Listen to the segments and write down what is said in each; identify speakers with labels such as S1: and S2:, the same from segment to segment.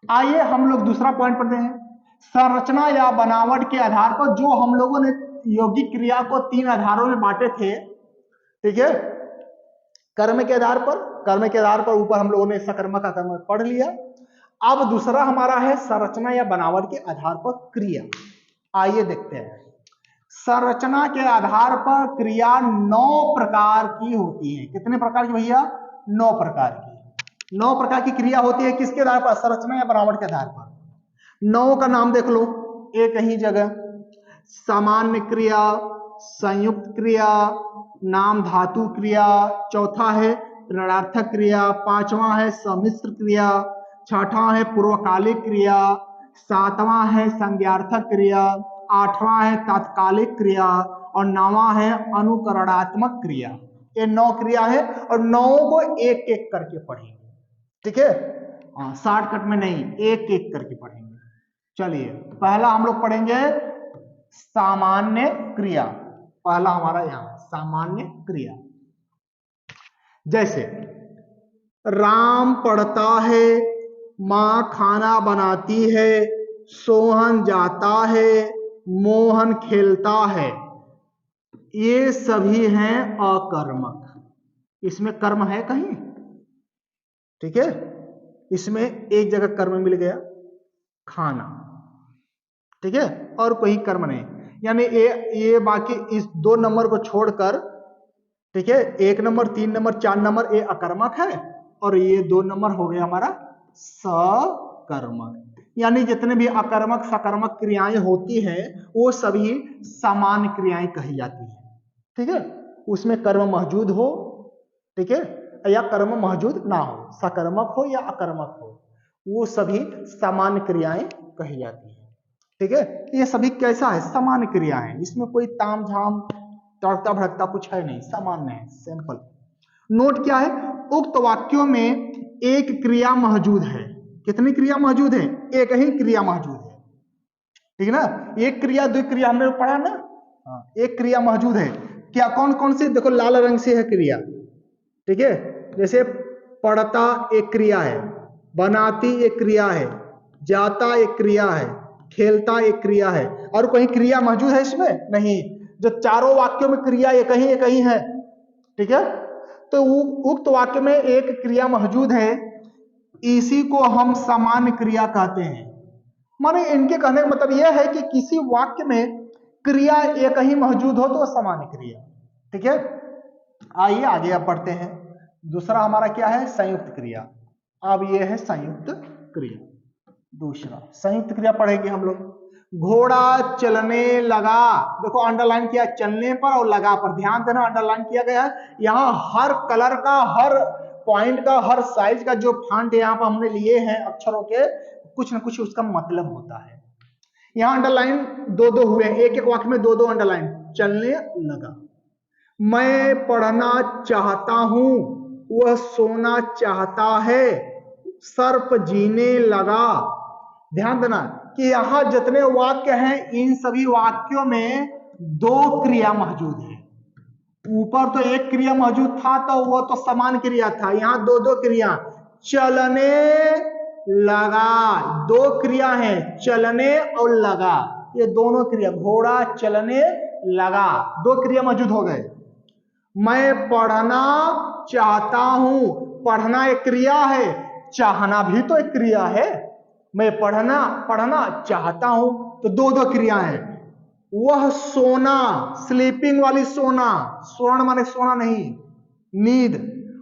S1: आइए हम लोग दूसरा पॉइंट पढ़ते हैं। संरचना या बनावट के आधार पर, जो हम लोगों ने यौगिक क्रिया को 3 आधारों में बांटे थे, ठीक है, कर्म के आधार पर ऊपर हम लोगों ने सकर्मक अकर्मक पढ़ लिया। अब दूसरा हमारा है संरचना या बनावट के आधार पर क्रिया। आइए देखते हैं। संरचना के आधार पर क्रिया 9 प्रकार की होती है। कितने प्रकार की भैया? 9 प्रकार की। 9 प्रकार की क्रिया होती है किसके आधार पर? संरचना या बनावट के आधार पर। 9 का नाम देख लो एक ही जगह। सामान्य क्रिया, संयुक्त क्रिया, नाम धातु क्रिया, चौथा है ऋणार्थक क्रिया, पांचवा है सम्मिश्र क्रिया, छठवां है पूर्वकालिक क्रिया, सातवां है संज्ञार्थक क्रिया, आठवां है तात्कालिक क्रिया और 9वां है अनुकरणात्मक क्रिया। ये 9 क्रिया है और 9 को एक एक करके पढ़ेंगे, ठीक है? शॉर्टकट में नहीं, एक एक करके पढ़ेंगे। चलिए पहला हम लोग पढ़ेंगे सामान्य क्रिया। पहला हमारा यहां सामान्य क्रिया। जैसे राम पढ़ता है, मां खाना बनाती है, सोहन जाता है, मोहन खेलता है, ये सभी हैं अकर्मक। इसमें कर्म है कहीं? ठीक है, इसमें एक जगह कर्म मिल गया, खाना, ठीक है, और कोई कर्म नहीं। यानी ये बाकी इस 2 नंबर को छोड़कर, ठीक है, 1 नंबर 3 नंबर 4 नंबर ये अकर्मक है और ये 2 नंबर हो गया हमारा सकर्मक। यानी जितने भी अकर्मक सकर्मक क्रियाएं होती हैं वो सभी सामान्य क्रियाएं कही जाती हैं, ठीक है। उसमें कर्म मौजूद हो, ठीक है, या कर्म मौजूद ना हो, सकर्मक हो या अकर्मक हो, वो सभी सामान्य क्रियाएं कही जाती हैं, ठीक है। ये सभी कैसा है? सामान्य क्रिया है, इसमें कोई ताम झाम तड़कता भड़कता कुछ है नहीं, सामान्य है, सिंपल। नोट क्या है? उक्त वाक्यों में एक क्रिया मौजूद है। कितनी क्रिया मौजूद है? एक ही क्रिया मौजूद है, ठीक है ना। एक क्रिया 2 क्रिया हमने पढ़ा ना, एक क्रिया मौजूद है। क्या कौन कौन सी? देखो लाल रंग से है क्रिया, ठीक है। जैसे पढ़ता एक क्रिया है, बनाती एक क्रिया है, जाता एक क्रिया है, खेलता एक क्रिया है। और कोई क्रिया मौजूद है इसमें? नहीं। जो चारों वाक्यों में क्रिया एक ही है, ठीक है। तो उक्त वाक्य में एक क्रिया मौजूद है, इसी को हम सामान्य क्रिया कहते हैं। माने इनके कहने का मतलब यह है कि किसी वाक्य में क्रिया एक ही मौजूद हो तो सामान्य क्रिया, ठीक है। आइए आगे अब पढ़ते हैं। दूसरा हमारा क्या है? संयुक्त क्रिया। अब ये है संयुक्त क्रिया। दूसरा संयुक्त क्रिया पढ़ेंगे हम लोग। घोड़ा चलने लगा, देखो अंडरलाइन किया चलने पर और लगा पर, ध्यान देना अंडरलाइन किया गया है। यहां हर कलर का, हर पॉइंट का, हर साइज का जो फॉन्ट यहाँ पर हमने लिए हैं अक्षरों के, कुछ ना कुछ उसका मतलब होता है। यहां अंडरलाइन 2-2 हुए, एक एक वाक्य में 2-2 अंडरलाइन। चलने लगा, मैं पढ़ना चाहता हूं, वह सोना चाहता है, सर्प जीने लगा। ध्यान देना कि यहां जितने वाक्य हैं इन सभी वाक्यों में 2 क्रिया मौजूद है। ऊपर तो एक क्रिया मौजूद था तो वो तो समान क्रिया था, यहां 2-2 क्रिया। चलने लगा, 2 क्रिया है, चलने और लगा, ये दोनों क्रिया, घोड़ा चलने लगा, 2 क्रिया मौजूद हो गए। मैं पढ़ना चाहता हूं, पढ़ना एक क्रिया है, चाहना भी तो एक क्रिया है। मैं पढ़ना चाहता हूं, तो 2-2 क्रिया है। वह सोना, स्लीपिंग वाली सोना, स्वर्ण माने सोना नहीं, नींद,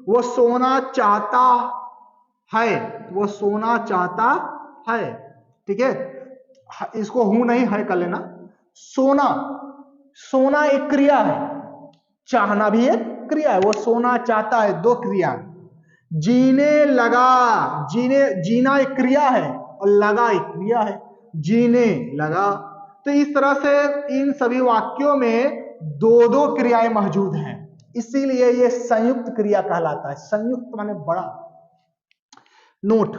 S1: वो सोना चाहता है, वो सोना चाहता है, ठीक है। इसको हूं नहीं है कर लेना। सोना, सोना एक क्रिया है, चाहना भी एक क्रिया है, वो सोना चाहता है, 2 क्रिया। जीने लगा, जीना एक क्रिया है और लगा एक क्रिया है, जीने लगा। तो इस तरह से इन सभी वाक्यों में 2-2 क्रियाएं मौजूद हैं, इसीलिए ये संयुक्त क्रिया कहलाता है। संयुक्त माने बड़ा। नोट,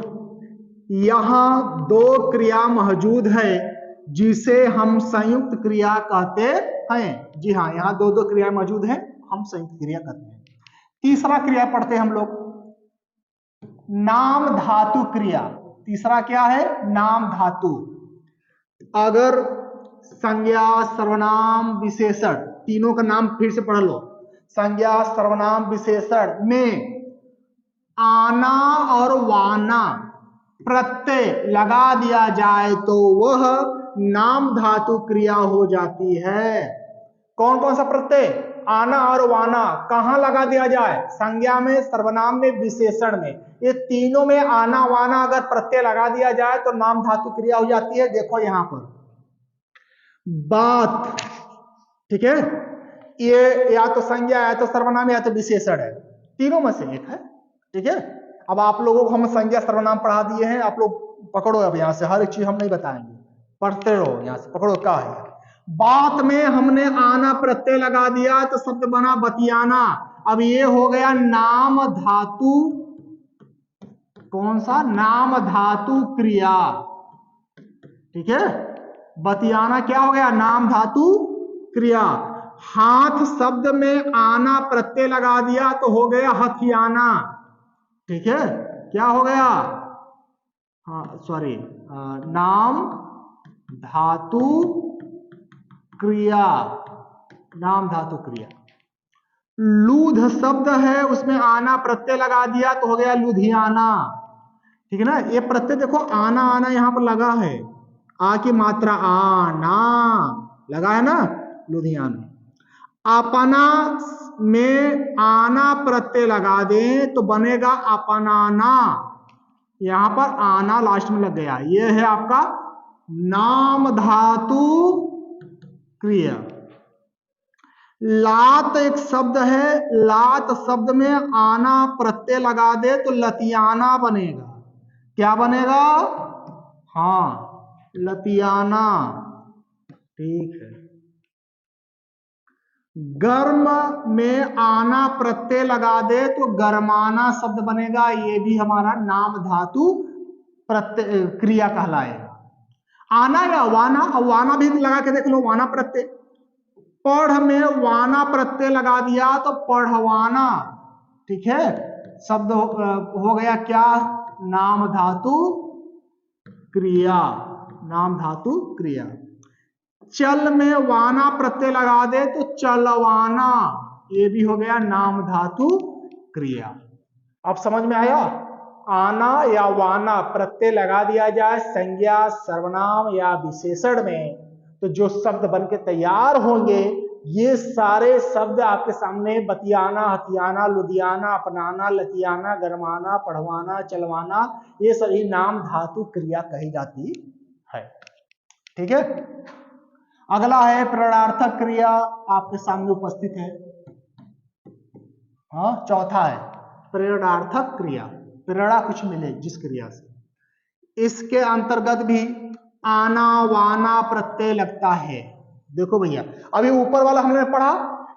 S1: यहां 2 क्रिया मौजूद है जिसे हम संयुक्त क्रिया कहते हैं। जी हाँ, यहां 2-2 क्रिया मौजूद है, हम संयुक्त क्रिया कहते हैं। तीसरा क्रिया पढ़ते हैं हम लोग, नाम धातु क्रिया। तीसरा क्या है, नाम धातु। अगर संज्ञा सर्वनाम विशेषण, तीनों का नाम फिर से पढ़ लो, संज्ञा सर्वनाम विशेषण में आना और वाना प्रत्यय लगा दिया जाए तो वह नाम धातु क्रिया हो जाती है। कौन कौन सा प्रत्यय, आना और वाना कहां लगा दिया जाए, संज्ञा में, सर्वनाम में, विशेषण में। ये तीनों में आना वाना अगर प्रत्यय लगा दिया जाए तो नाम धातु क्रिया हो जाती है। देखो यहां पर बात, ठीक है, ये या तो संज्ञा या तो सर्वनाम या तो विशेषण है, तीनों में से एक है, ठीक है। अब आप लोगों को हम संज्ञा सर्वनाम पढ़ा दिए हैं, आप लोग पकड़ो, अब यहां से हर एक चीज हम नहीं बताएंगे, पढ़ते रहो, यहां से पकड़ो क्या है। बात में हमने आना प्रत्यय लगा दिया तो शब्द बना बतियाना। अब ये हो गया नाम धातु, कौन सा, नाम धातु क्रिया, ठीक है। बतियाना क्या हो गया, नाम धातु क्रिया। हाथ शब्द में आना प्रत्यय लगा दिया तो हो गया हथियाना, ठीक है। क्या हो गया, हाँ सॉरी, नाम धातु क्रिया, नाम धातु क्रिया। लूध शब्द है, उसमें आना प्रत्यय लगा दिया तो हो गया लुधियाना, ठीक है ना। ये प्रत्यय देखो आना आना यहां पर लगा है, आ की मात्रा आना लगा है ना, लुधियाना। अपना में आना प्रत्यय लगा दें तो बनेगा अपनाना, यहां पर आना लास्ट में लग गया, यह है आपका नाम धातु क्रिया। लात एक शब्द है, लात शब्द में आना प्रत्यय लगा दे तो लतियाना बनेगा, क्या बनेगा, हाँ लतियाना, ठीक है। गर्म में आना प्रत्यय लगा दे तो गर्माना शब्द बनेगा, ये भी हमारा नाम धातु प्रत्यय क्रिया कहलाएगा। आना या वाना, वाना भी लगा के देख लो, वाना प्रत्यय। पढ़ में वाना प्रत्यय लगा दिया तो पढ़वाना, ठीक है, शब्द हो गया क्या, नाम धातु क्रिया, नाम धातु क्रिया। चल में वाना प्रत्यय लगा दे तो चलवाना, ये भी हो गया नाम धातु क्रिया। अब समझ में आया, आना या वाना प्रत्यय लगा दिया जाए संज्ञा सर्वनाम या विशेषण में तो जो शब्द बन के तैयार होंगे, ये सारे शब्द आपके सामने बतियाना, हथियाना, लुधियाना, अपनाना, लतियाना, गरमाना, पढ़वाना, चलवाना, ये सभी नाम धातु क्रिया कही जाती है, ठीक है। अगला है प्रेरणार्थक क्रिया, आपके सामने उपस्थित है, हाँ चौथा है प्रेरणार्थक क्रिया, प्रेरणा कुछ मिले जिस क्रिया से। इसके अंतर्गत भी आना वाना प्रत्यय लगता है। देखो भैया, अभी ऊपर वाला हमने पढ़ा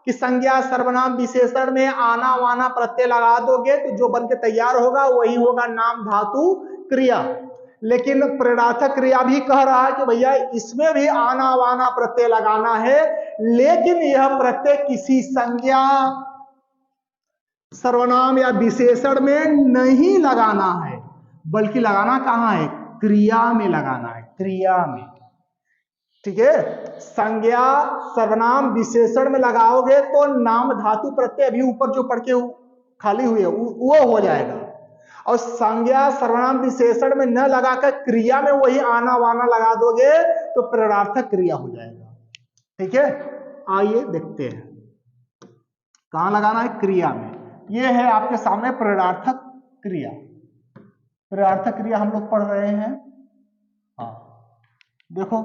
S1: कि संज्ञा सर्वनाम विशेषण में आना वाना प्रत्यय लगा दोगे तो जो बन के तैयार होगा वही होगा नाम धातु क्रिया। लेकिन प्रेरणार्थक क्रिया भी कह रहा है कि भैया इसमें भी आना वाना प्रत्यय लगाना है, लेकिन यह प्रत्यय किसी संज्ञा सर्वनाम या विशेषण में नहीं लगाना है, बल्कि लगाना कहां है, क्रिया में लगाना है, क्रिया में, ठीक है। संज्ञा सर्वनाम विशेषण में लगाओगे तो नाम धातु प्रत्यय अभी ऊपर जो पढ़ के खाली हुई है वो हो जाएगा, और संज्ञा सर्वनाम विशेषण में न लगाकर क्रिया में वही आना वाना लगा दोगे तो प्रेरणार्थक क्रिया हो जाएगा, ठीक है। आइए देखते हैं कहां लगाना है, क्रिया में। यह है आपके सामने प्रेरणार्थक क्रिया, प्रेरणार्थक क्रिया हम लोग पढ़ रहे हैं। हाँ देखो,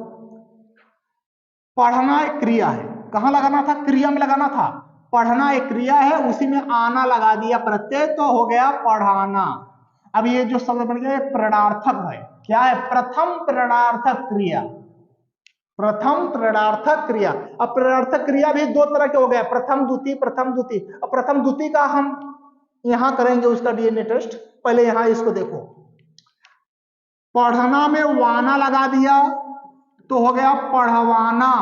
S1: पढ़ना एक क्रिया है, कहां लगाना था, क्रिया में लगाना था। पढ़ना एक क्रिया है, उसी में आना लगा दिया प्रत्यय तो हो गया पढ़ाना। अब ये जो शब्द बन गया प्रेरणार्थक है, क्या है, प्रथम प्रेरणार्थक क्रिया, प्रथम प्रेरणार्थक क्रिया। अब प्रेरणार्थक क्रिया भी दो तरह के हो गए, प्रथम द्वितीय, प्रथम द्वितीय। अब प्रथम द्वितीय का हम यहां करेंगे उसका डीएनए टेस्ट, पहले यहां इसको देखो। पढ़ना में वाना लगा दिया तो हो गया पढ़वाना,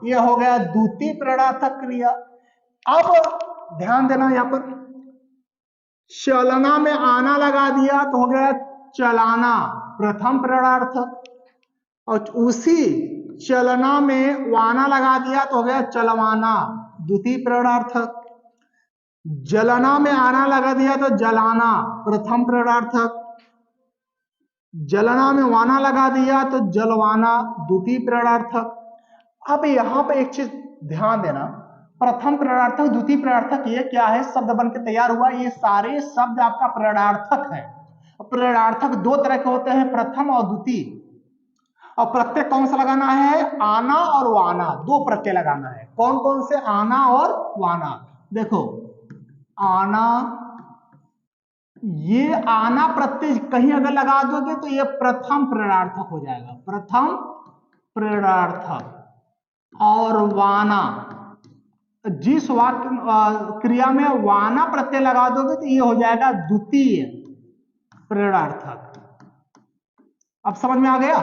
S1: यह हो गया द्वितीय प्रेरणार्थक क्रिया। अब ध्यान देना यहां पर, चलना में आना लगा दिया तो हो गया चलाना प्रथम प्रेरणार्थक, और उसी चलना में वाना लगा दिया तो हो गया चलवाना द्वितीय प्रेरणार्थक। जलना में आना लगा दिया तो जलाना प्रथम प्रेरणार्थक। जलना में वाना लगा दिया तो जलवाना द्वितीय प्रेरणार्थक। अब यहां पर एक चीज ध्यान देना, प्रथम प्रेरणार्थक द्वितीय प्रेरणार्थक ये क्या है, शब्द बन के तैयार हुआ। ये सारे शब्द आपका प्रेरणार्थक है। प्रेरणार्थक दो तरह के होते हैं, प्रथम और द्वितीय। और प्रत्यय कौन सा लगाना है, आना और वाना, दो प्रत्यय लगाना है। कौन कौन से, आना और वाना। देखो आना, ये आना प्रत्यय कहीं अगर लगा दोगे तो ये प्रथम प्रेरणार्थक हो जाएगा, प्रथम प्रेरणार्थक। और वाना, जिस वाक्य क्रिया में वाना प्रत्यय लगा दोगे तो ये हो जाएगा द्वितीय प्रेरणार्थक। अब समझ में आ गया।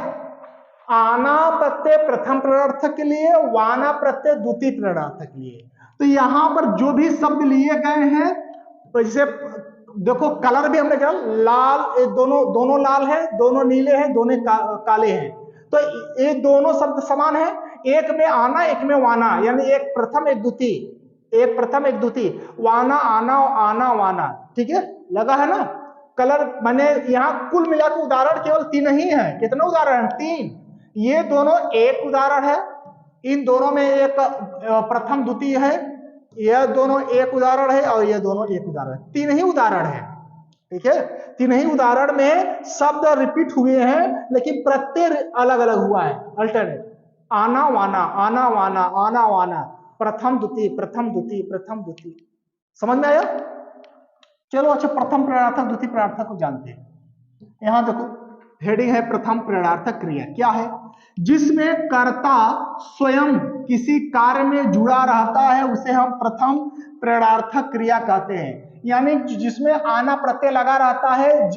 S1: आना प्रत्यय प्रथम प्रेरणार्थक के लिए, वाना प्रत्यय द्वितीय प्रेरणार्थक के लिए। तो यहां पर जो भी शब्द लिए गए हैं, जैसे देखो कलर भी हमने कहा लाल, दोनों लाल है, दोनों नीले हैं, दोनों काले हैं, तो ये दोनों शब्द समान है। एक में आना एक में वाना, यानी एक प्रथम एक द्वितीय, एक प्रथम एक द्वितीय, वाना आना आना वाना, ठीक है, लगा है ना। कलर मैंने यहाँ कुल मिलाकर उदाहरण केवल 3 ही है। कितने उदाहरण, 3। ये दोनों एक उदाहरण है, इन दोनों में एक प्रथम द्वितीय है, यह दोनों एक उदाहरण है, और ये दोनों एक उदाहरण है। 3 ही उदाहरण है, ठीक है। 3 ही उदाहरण में शब्द रिपीट हुए हैं, लेकिन प्रत्यय अलग अलग हुआ है, अल्टरनेट। आना वाना आना वाना आना वाना, प्रथम द्वितीय प्रथम द्वितीय प्रथम द्वितीय। समझ में आया। चलो अच्छा, प्रथम प्रेरणार्थक द्वितीय प्रेरणार्थक को जानते हैं। यहां देखो हेडिंग है प्रथम प्रेरणार्थक क्रिया। क्या है, जिसमें कर्ता स्वयं किसी कार्य में जुड़ा रहता है उसे हम प्रथम प्रेरणार्थक क्रिया कहते हैं। यानी जिसमें आना प्रत्यय लगा रहता है,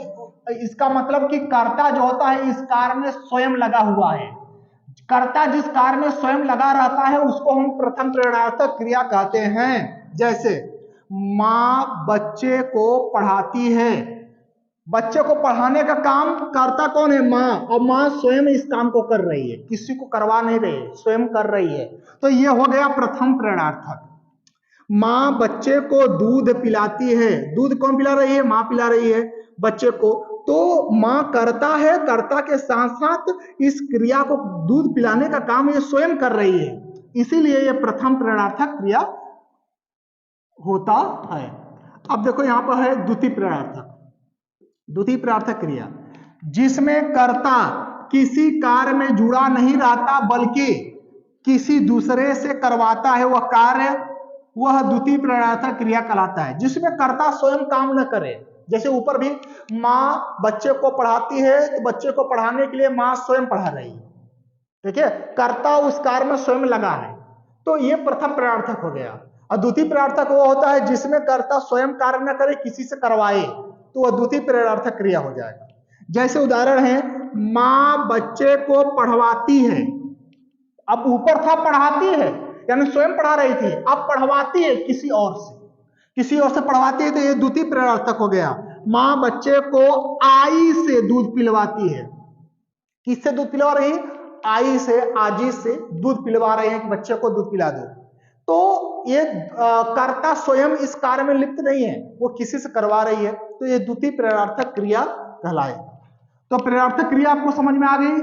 S1: इसका मतलब कि कर्ता जो होता है इस कार्य में स्वयं लगा हुआ है। कर्ता जिस कार्य में स्वयं लगा रहता है उसको हम प्रथम प्रेरणार्थक क्रिया कहते हैं। जैसे माँ बच्चे को पढ़ाती है, बच्चे को पढ़ाने का काम करता कौन है, माँ, और माँ स्वयं इस काम को कर रही है, किसी को करवा नहीं रही, स्वयं कर रही है, तो ये हो गया प्रथम प्रेरणार्थक। माँ बच्चे को दूध पिलाती है, दूध कौन पिला रही है, माँ पिला रही है बच्चे को, तो माँ करता है, कर्ता के साथ साथ इस क्रिया को दूध पिलाने का काम ये स्वयं कर रही है, इसीलिए ये प्रथम प्रेरणार्थक क्रिया होता है। अब देखो यहां पर है द्वितीय प्रेरणार्थक। द्वितीय प्रेरणार्थक क्रिया जिसमें कर्ता किसी कार्य में जुड़ा नहीं रहता बल्कि किसी दूसरे से करवाता है वह कार्य, वह द्वितीय प्रेरणार्थक क्रिया कहलाता है। जिसमें कर्ता स्वयं काम न करे, जैसे ऊपर भी माँ बच्चे को पढ़ाती है तो बच्चे को पढ़ाने के लिए माँ स्वयं पढ़ा रही है, ठीक है, कर्ता उस कार्य में स्वयं लगा है, तो ये प्रथम प्रेरणार्थक हो गया। और द्वितीय प्रेरणार्थक वो होता है जिसमें कर्ता स्वयं कार्य न करे, किसी से करवाए, तो वह द्वितीय प्रेरणार्थक क्रिया हो जाएगा। जैसे उदाहरण है, माँ बच्चे को पढ़वाती है, अब ऊपर था पढ़ाती है यानी स्वयं पढ़ा रही थी, अब पढ़वाती है किसी और से पढ़वाती है, तो ये द्वितीय प्रेरणार्थक हो गया। माँ बच्चे को आई से दूध पिलवाती है, किससे दूध पिलवा रही है, आई से, आजी से दूध पिलवा रहे हैं कि बच्चे को दूध पिला दो, तो ये कर्ता स्वयं इस कार्य में लिप्त नहीं है, वो किसी से करवा रही है, तो ये द्वितीय प्रेरणार्थक क्रिया कहलाएगा। तो प्रेरणार्थक क्रिया आपको समझ में आ गई।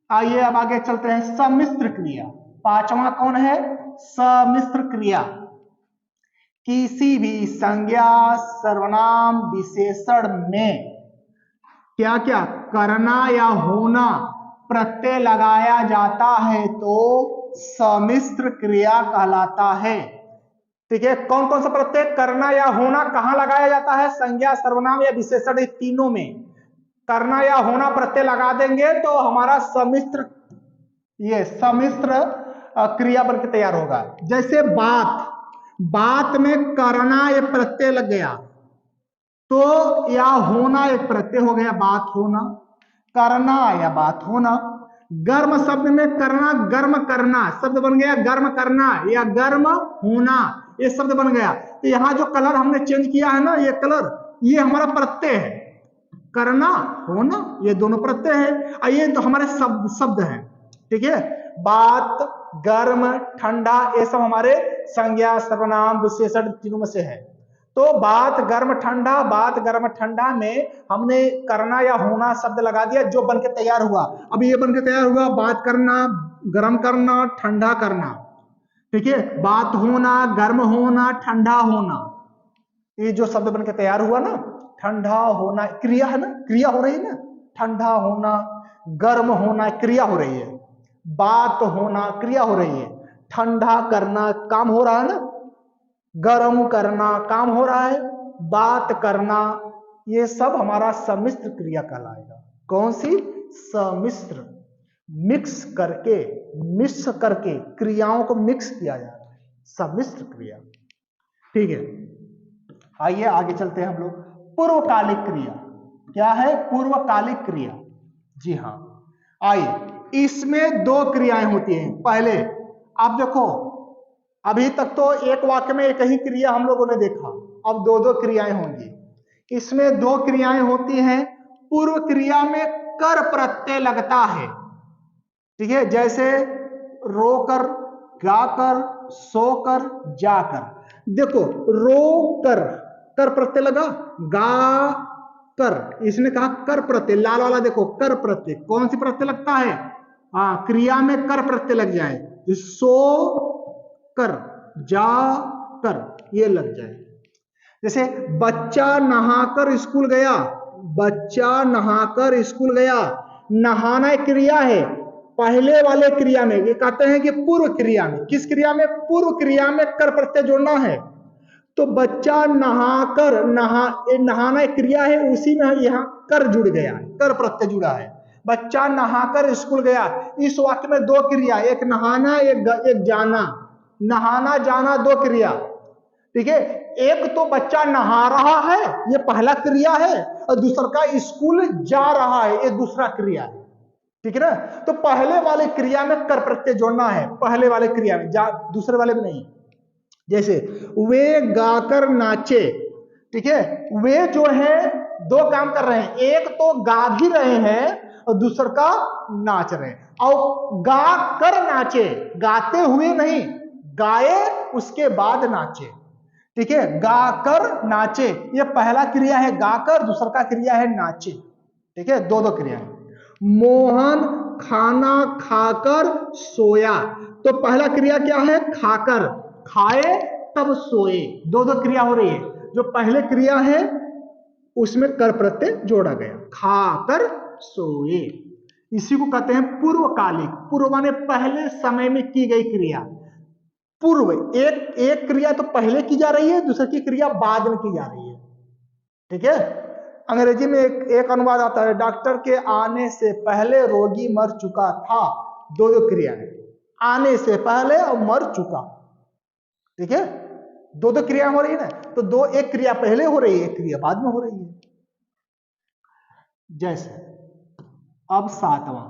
S1: आइए अब आगे चलते हैं, सम्मिश्र क्रिया। 5वां कौन है, सम्मिश्र क्रिया। किसी भी संज्ञा सर्वनाम विशेषण में क्या क्या करना या होना प्रत्यय लगाया जाता है तो सम्मिश्र क्रिया कहलाता है, ठीक है। कौन कौन सा प्रत्यय करना या होना कहां लगाया जाता है, संज्ञा सर्वनाम या विशेषण, तीनों में करना या होना प्रत्यय लगा देंगे तो हमारा सम्मिश्र, ये सम्मिश्र क्रिया बनकर तैयार होगा। जैसे बात में करना ये प्रत्यय लग गया तो या होना एक प्रत्यय हो गया, बात होना, करना या बात होना। गर्म शब्द में करना, गर्म करना शब्द बन गया गर्म करना या गर्म होना, ये शब्द बन गया। तो यहां जो कलर हमने चेंज किया है ना, ये कलर, ये हमारा प्रत्यय है, करना होना, ये दोनों प्रत्यय है। और ये तो हमारे शब्द हैं, ठीक है। बात, गर्म, ठंडा, ये सब हमारे संज्ञा, सर्वनाम, विशेषण तीनों में से है। तो बात, गर्म, ठंडा, बात, गर्म, ठंडा में हमने करना या होना शब्द लगा दिया, जो बन के तैयार हुआ। अब ये बन के तैयार हुआ, बात करना, गर्म करना, ठंडा करना, ठीक है। बात होना, गर्म होना, ठंडा होना, ये जो शब्द बन के तैयार हुआ ना, ठंडा होना क्रिया है ना, क्रिया हो रही है ना। ठंडा होना, गर्म होना क्रिया हो रही है, बात होना क्रिया हो रही है, ठंडा करना काम हो रहा है ना, गर्म करना काम हो रहा है, बात करना, ये सब हमारा सम्मिश्र क्रिया कहलाएगा। कौन सी? सम्मिश्र, मिक्स करके, मिक्स करके क्रियाओं को मिक्स किया जाता है, सम्मिश्र क्रिया, ठीक है। आइए आगे चलते हैं हम लोग। पूर्वकालिक क्रिया क्या है? पूर्वकालिक क्रिया, जी हाँ। आइए, इसमें दो क्रियाएं होती हैं। पहले आप देखो, अभी तक तो एक वाक्य में एक ही क्रिया हम लोगों ने देखा, अब दो दो क्रियाएं होंगी। इसमें दो क्रियाएं होती हैं। पूर्व क्रिया में कर प्रत्यय लगता है, ठीक है। जैसे रोकर, गाकर, सोकर, जाकर। देखो, रो कर, कर प्रत्यय लगा, गा कर, इसने कहा कर प्रत्यय, लाल वाला देखो कर प्रत्यय, कौन सी प्रत्यय लगता है? हाँ, क्रिया में कर प्रत्यय लग जाए, सो कर, जा कर, ये लग जाए। जैसे बच्चा नहाकर स्कूल गया, बच्चा नहाकर स्कूल गया, नहाना एक क्रिया है। पहले वाले क्रिया में ये कहते हैं कि पूर्व क्रिया में, किस क्रिया में? पूर्व क्रिया में कर प्रत्यय जोड़ना है। तो बच्चा नहाकर, नहाना एक क्रिया है, उसी में यहाँ कर जुड़ गया है, कर प्रत्यय जुड़ा है। बच्चा नहाकर स्कूल गया, इस वाक्य में दो क्रिया, एक नहाना, एक जाना। नहाना जाना दो क्रिया, ठीक है। एक तो बच्चा नहा रहा है, ये पहला क्रिया है, और दूसरा का स्कूल जा रहा है, ये दूसरा क्रिया है, ठीक है ना। तो पहले वाले क्रिया में कर प्रत्यय जोड़ना है, पहले वाले क्रिया में, दूसरे वाले में नहीं। जैसे वे गाकर नाचे, ठीक है। वे जो है दो काम कर रहे हैं, एक तो गा भी रहे हैं और दूसरा का नाच रहे हैं। और गा कर नाचे, गाते हुए नहीं, गाए उसके बाद नाचे, ठीक है। गाकर नाचे, ये पहला क्रिया है गाकर, दूसरा का क्रिया है नाचे, ठीक है। दो दो क्रिया है। मोहन खाना खाकर सोया, तो पहला क्रिया क्या है? खाकर, खाए तब सोए, दो दो क्रिया हो रही है। जो पहले क्रिया है उसमें कर प्रत्यय जोड़ा गया, खाकर सोए, इसी को कहते हैं पूर्वकालिक। पूर्व माने पहले समय में की गई क्रिया। पूर्व, एक क्रिया तो पहले की जा रही है, दूसरी की क्रिया बाद में की जा रही है, ठीक है। अंग्रेजी में एक अनुवाद आता है, डॉक्टर के आने से पहले रोगी मर चुका था। दो दो क्रिया है, आने से पहले और मर चुका, ठीक है। दो दो क्रिया हो रही है ना, तो दो, एक क्रिया पहले हो रही है, एक क्रिया बाद में हो रही है। जैसे अब सातवां,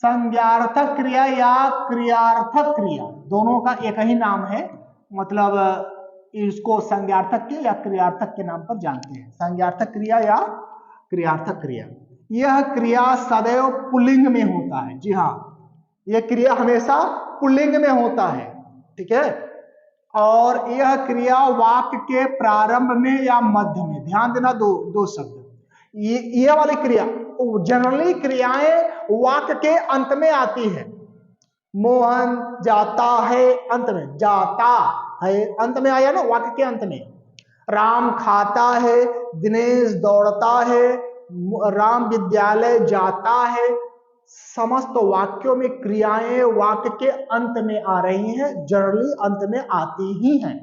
S1: संज्ञार्थक क्रिया या क्रियार्थक क्रिया, दोनों का एक ही नाम है, मतलब इसको संज्ञार्थक के या क्रियार्थक के नाम पर जानते हैं। संज्ञार्थक क्रिया या क्रियार्थक क्रिया, यह क्रिया सदैव पुल्लिंग में होता है, जी हाँ, यह क्रिया हमेशा पुल्लिंग में होता है, ठीक है। और यह क्रिया वाक्य के प्रारंभ में या मध्य में, ध्यान देना, दो शब्द, ये वाली क्रिया जनरली क्रियाएं वाक्य के अंत में आती है। मोहन जाता है, अंत में, जाता है अंत में आया ना, वाक्य के अंत में। राम खाता है, दिनेश दौड़ता है, राम विद्यालय जाता है। समस्त वाक्यों में क्रियाएं वाक्य के अंत में आ रही हैं, जनरली अंत में आती ही हैं।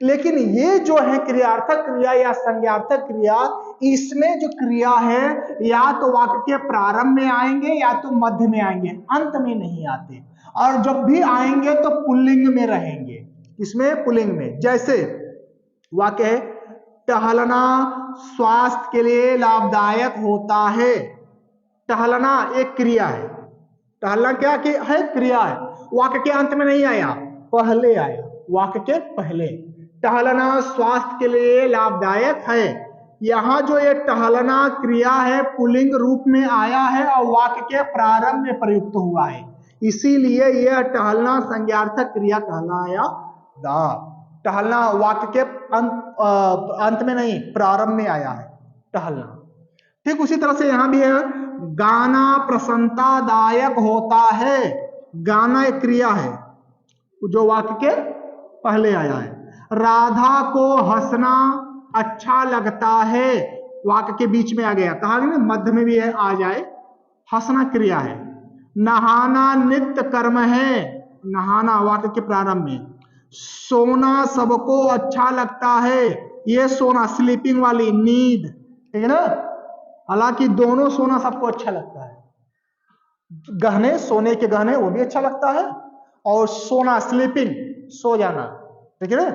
S1: लेकिन ये जो है क्रियार्थक क्रिया या संज्ञार्थक क्रिया, इसमें जो क्रिया है या तो वाक्य के प्रारंभ में आएंगे या तो मध्य में आएंगे, अंत में नहीं आते। और जब भी आएंगे तो पुल्लिंग में रहेंगे, इसमें पुल्लिंग में। जैसे वाक्य है, टहलना स्वास्थ्य के लिए लाभदायक होता है। टहलना एक क्रिया है, टहलना क्या है? क्रिया है। वाक्य के अंत में नहीं आया, पहले आया, वाक्य के पहले। टहलना स्वास्थ्य के लिए लाभदायक है, यहाँ जो ये टहलना क्रिया है पुल्लिंग रूप में आया है और वाक्य के प्रारंभ में प्रयुक्त हुआ है, इसीलिए यह टहलना संज्ञार्थक क्रिया कहलाया दा। टहलना वाक्य के अंत में नहीं, प्रारंभ में आया है टहलना। ठीक उसी तरह से यहां भी है, गाना प्रसन्नतादायक होता है। गाना एक क्रिया है जो वाक्य के पहले आया है। राधा को हंसना अच्छा लगता है, वाक्य के बीच में आ गया, कहा गया मध्य में भी है आ जाए, हंसना क्रिया है। नहाना नित्य कर्म है, नहाना वाक्य के प्रारंभ में। सोना सबको अच्छा लगता है, ये सोना स्लीपिंग वाली नींद, ठीक है ना। हालांकि दोनों सोना सबको अच्छा लगता है, गहने सोने के गहने वो भी अच्छा लगता है, और सोना स्लीपिंग सो जाना, ठीक है ना।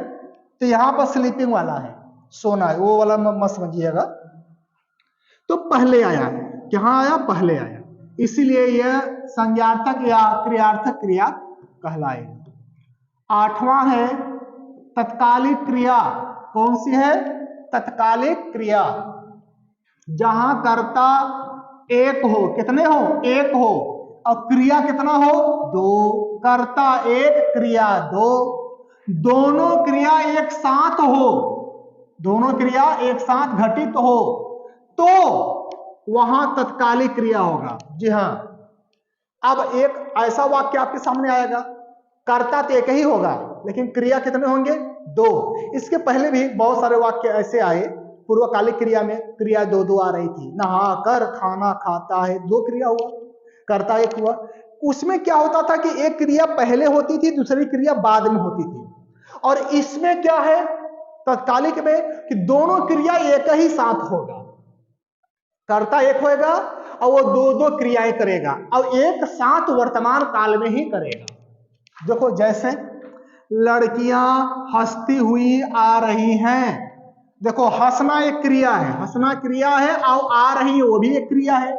S1: तो यहां पर स्लीपिंग वाला है, सोना है वो वाला मत समझिएगा। तो पहले आया, कहां आया, पहले आया, इसीलिए यह संज्ञार्थक या क्रियार्थक क्रिया कहलाएगी। आठवां है तत्कालिक क्रिया। कौन सी है, तत्कालिक क्रिया। जहां कर्ता एक हो, कितने हो, एक हो, और क्रिया कितना हो, दो। कर्ता एक क्रिया दो, दोनों क्रिया एक साथ हो, दोनों क्रिया एक साथ घटित हो तो वहां तत्कालिक क्रिया होगा। जी हां, अब एक ऐसा वाक्य आपके सामने आएगा, कर्ता तो एक ही होगा लेकिन क्रिया कितने होंगे, दो। इसके पहले भी बहुत सारे वाक्य ऐसे आए, पूर्वकालिक क्रिया में क्रिया दो दो आ रही थी, नहा कर खाना खाता है, दो क्रिया हुआ, कर्ता एक हुआ। उसमें क्या होता था कि एक क्रिया पहले होती थी, दूसरी क्रिया बाद में होती थी। और इसमें क्या है तत्कालिक में कि दोनों क्रिया एक ही साथ होगा, कर्ता एक होगा और वो दो दो क्रियाएं करेगा, और एक साथ वर्तमान काल में ही करेगा। देखो जैसे लड़कियां हंसती हुई आ रही हैं, देखो हंसना एक क्रिया है, हंसना क्रिया है, और आ रही है वो भी एक क्रिया है,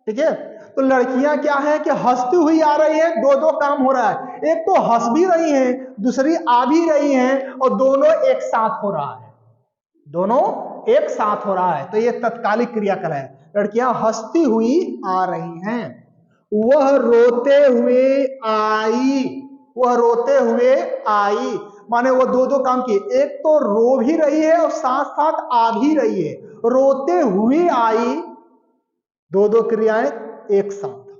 S1: ठीक है। तो लड़कियां क्या है कि हंसती हुई आ रही है, दो दो काम हो रहा है, एक तो हंस भी रही है, दूसरी आ भी रही है, और दोनों एक साथ हो रहा है, दोनों एक साथ हो रहा है, तो ये तत्कालिक क्रिया कहलाए। लड़कियां हंसती हुई आ रही हैं, वह रोते हुए आई, वह रोते हुए आई, माने वो दो दो काम किए, एक तो रो भी रही है और साथ साथ आ भी रही है, रोते हुए आई, दो दो क्रियाएं एक साथ।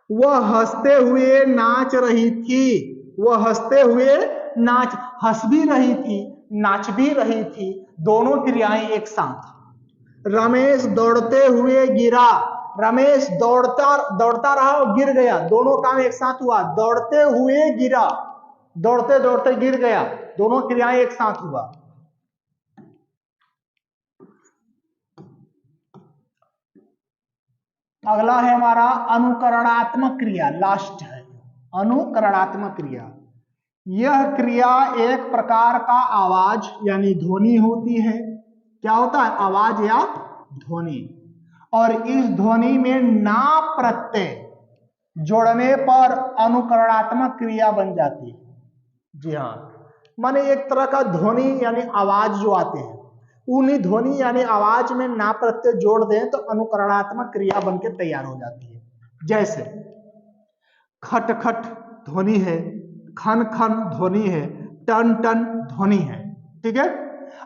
S1: वह हंसते हुए नाच रही थी, वह हंसते हुए नाच, हंस भी रही थी नाच भी रही थी, दोनों क्रियाएं एक साथ। रमेश दौड़ते हुए गिरा, रमेश दौड़ता दौड़ता रहा और गिर गया, दोनों काम एक साथ हुआ, दौड़ते हुए गिरा, दौड़ते दौड़ते गिर गया, दोनों क्रियाएं एक साथ हुआ। अगला है हमारा अनुकरणात्मक क्रिया, लास्ट है अनुकरणात्मक क्रिया। यह क्रिया एक प्रकार का आवाज यानी ध्वनि होती है। क्या होता है, आवाज या ध्वनि, और इस ध्वनि में ना प्रत्यय जोड़ने पर अनुकरणात्मक क्रिया बन जाती है। जी हाँ, माने एक तरह का ध्वनि यानी आवाज जो आते हैं, उन्हीं ध्वनि यानी आवाज में ना प्रत्यय जोड़ दें तो अनुकरणात्मक क्रिया बनके तैयार हो जाती है। जैसे खट खट ध्वनि है, खन खन ध्वनि है, टन टन ध्वनि है, ठीक है।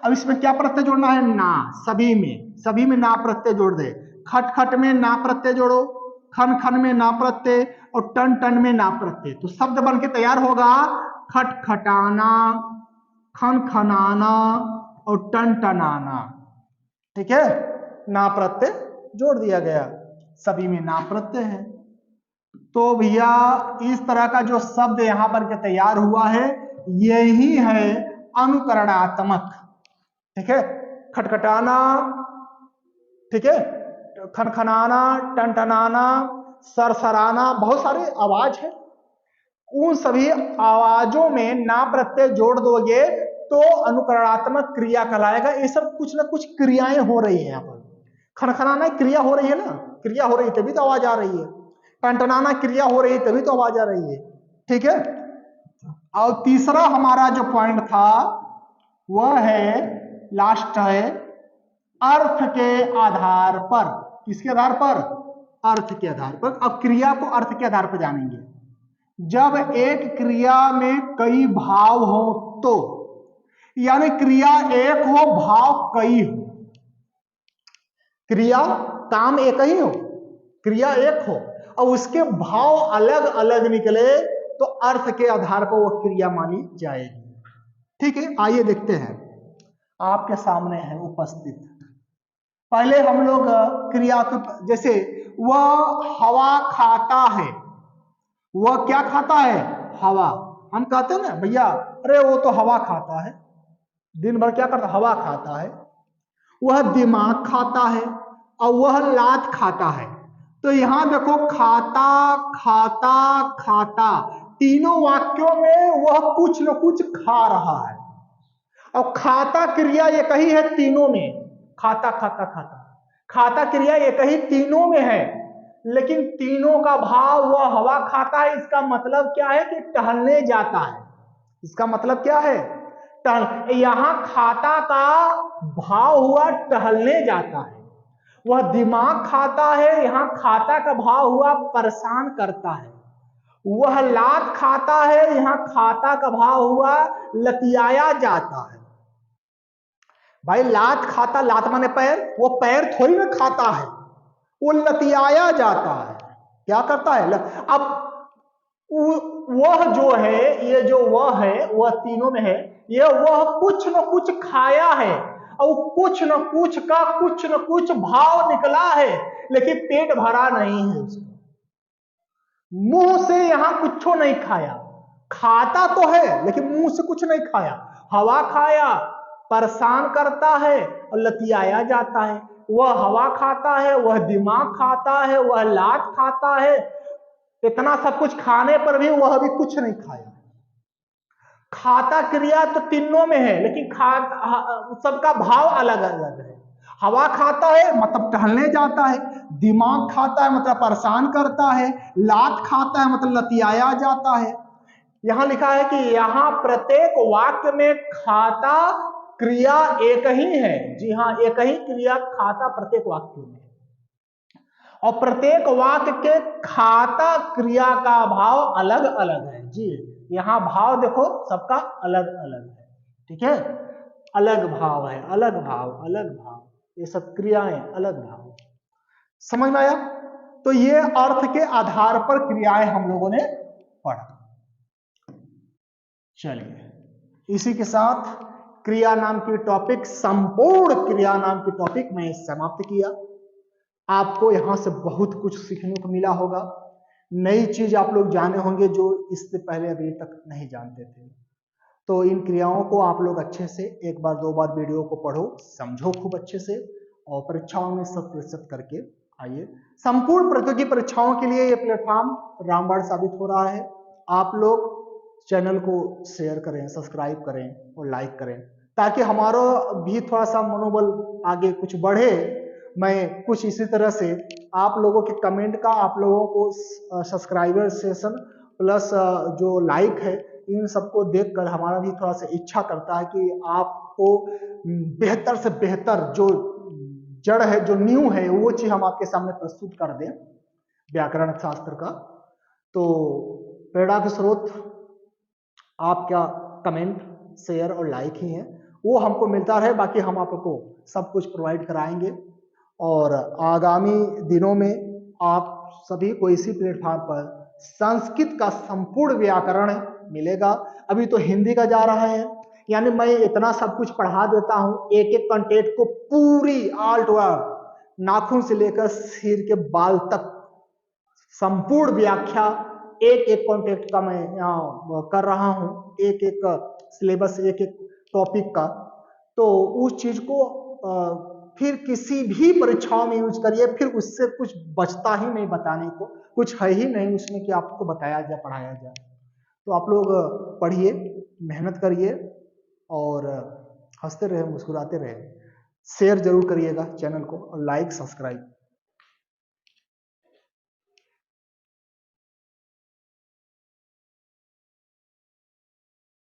S1: अब इसमें क्या प्रत्यय जोड़ना है, ना, सभी में ना प्रत्यय जोड़ दे। खट खट में ना प्रत्यय जोड़ो, खन खन में ना प्रत्यय, और टन टन में ना प्रत्यय, तो शब्द बन के तैयार होगा खटखटाना, खन खनाना और टन टनाना, ठीक है। ना प्रत्यय जोड़ दिया गया, सभी में ना प्रत्यय है। तो भैया इस तरह का जो शब्द यहां पर के तैयार हुआ है यही है अनुकरणात्मक, ठीक है। खटखटाना, ठीक है, खनखनाना, टनटनाना, सरसराना, बहुत सारे आवाज है, उन सभी आवाजों में ना प्रत्यय जोड़ दोगे तो अनुकरणात्मक क्रिया कहलाएगा। ये सब कुछ ना कुछ क्रियाएं हो रही है, यहाँ पर खनखनाना क्रिया हो रही है ना, क्रिया हो रही है तभी तो आवाज आ रही है, टनटनाना क्रिया हो रही है तभी तो आवाज आ रही है, ठीक है। और तीसरा हमारा जो पॉइंट था वह है लास्ट है अर्थ के आधार पर। किसके आधार पर? अर्थ के आधार पर। अब क्रिया को अर्थ के आधार पर जानेंगे। जब एक क्रिया में कई भाव हो तो, यानी क्रिया एक हो भाव कई हो, क्रिया काम एक ही हो, क्रिया एक हो और उसके भाव अलग अलग निकले तो अर्थ के आधार पर वह क्रिया मानी जाएगी। ठीक है, आइए देखते हैं। आपके सामने है उपस्थित। पहले हम लोग क्रिया को, जैसे वह हवा खाता है, वह क्या खाता है? हवा। हम कहते हैं ना भैया अरे वो तो हवा खाता है, दिन भर क्या करता? हवा खाता है। वह दिमाग खाता है और वह लात खाता है। तो यहां देखो खाता खाता खाता, तीनों वाक्यों में वह कुछ न कुछ खा रहा है और खाता क्रिया एक ही है तीनों में। खाता खाता खाता, खाता क्रिया एक ही तीनों में है, लेकिन तीनों का भाव वह हवा खाता है। इसका मतलब क्या है कि टहलने जाता है। इसका मतलब क्या है? टहल। यहां खाता का भाव हुआ टहलने जाता है। वह दिमाग खाता है, यहां खाता का भाव हुआ परेशान करता है। वह लात खाता है, यहां खाता का भाव हुआ लतियाया जाता है। भाई लात खाता, लात माने पैर, वो पैर थोड़ी ना खाता है, वो लतियाया जाता है। क्या करता है? अब वह जो है, ये जो वह है, वह तीनों में है, ये वह कुछ न कुछ खाया है और कुछ न कुछ भाव निकला है, लेकिन पेट भरा नहीं है उसका। मुंह से यहां कुछ नहीं खाया, खाता तो है लेकिन मुंह से कुछ नहीं खाया। हवा खाया, परेशान करता है और लतियाया जाता है। वह हवा खाता है, वह दिमाग खाता है, वह लात खाता है। इतना सब कुछ खाने पर भी वह भी कुछ नहीं खाया। खाता क्रिया तो तीनों में है, लेकिन सबका भाव अलग अलग है। हवा खाता है मतलब टहलने जाता है, दिमाग खाता है मतलब परेशान करता है, लात खाता है मतलब लतियाया जाता है। यहां लिखा है कि यहां प्रत्येक वाक्य में खाता क्रिया एक ही है। जी हां, एक ही क्रिया खाता प्रत्येक वाक्य में, और प्रत्येक वाक्य के खाता क्रिया का भाव अलग अलग है। जी, यहां भाव देखो सबका अलग अलग है। ठीक है, अलग भाव है, अलग भाव, अलग भाव, ये सब क्रियाएं अलग भाव। समझ में आया? तो ये अर्थ के आधार पर क्रियाएं हम लोगों ने पढ़ा। चलिए, इसी के साथ क्रिया नाम की टॉपिक, संपूर्ण क्रिया नाम की टॉपिक मैं समाप्त किया। आपको यहां से बहुत कुछ सीखने को मिला होगा, नई चीज आप लोग जाने होंगे जो इससे पहले अभी तक नहीं जानते थे। तो इन क्रियाओं को आप लोग अच्छे से एक बार दो बार वीडियो को पढ़ो, समझो खूब अच्छे से, और परीक्षाओं में 100% करके आइए। संपूर्ण प्रतियोगी परीक्षाओं के लिए ये प्लेटफॉर्म रामबाण साबित हो रहा है। आप लोग चैनल को शेयर करें, सब्सक्राइब करें और लाइक करें, ताकि हमारा भी थोड़ा सा मनोबल आगे कुछ बढ़े। मैं कुछ इसी तरह से आप लोगों के कमेंट का, आप लोगों को सब्सक्राइबर सेशन प्लस जो लाइक है, इन सबको देखकर हमारा भी थोड़ा सा इच्छा करता है कि आपको बेहतर से बेहतर जो जड़ है, जो न्यू है, वो चीज हम आपके सामने प्रस्तुत कर दें व्याकरण शास्त्र का। तो प्रेरणा के स्रोत आपका कमेंट, शेयर और लाइक ही है, वो हमको मिलता रहे। बाकी हम आपको सब कुछ प्रोवाइड कराएंगे और आगामी दिनों में आप सभी को इसी प्लेटफॉर्म पर संस्कृत का संपूर्ण व्याकरण मिलेगा। अभी तो हिंदी का जा रहा है, यानी मैं इतना सब कुछ पढ़ा देता हूं, एक एक कंटेंट को पूरी ऑल टू ऑल, नाखून से लेकर सिर के बाल तक संपूर्ण व्याख्या एक एक कॉन्टेक्ट का मैं यहाँ कर रहा हूँ, एक एक सिलेबस, एक एक टॉपिक का। तो उस चीज को फिर किसी भी परीक्षाओं में यूज करिए, फिर उससे कुछ बचता ही नहीं, बताने को कुछ है ही नहीं उसमें कि आपको बताया जाए, पढ़ाया जाए। तो आप लोग पढ़िए, मेहनत करिए और हंसते रहे, मुस्कुराते रहे। शेयर जरूर करिएगा चैनल को और लाइक सब्सक्राइब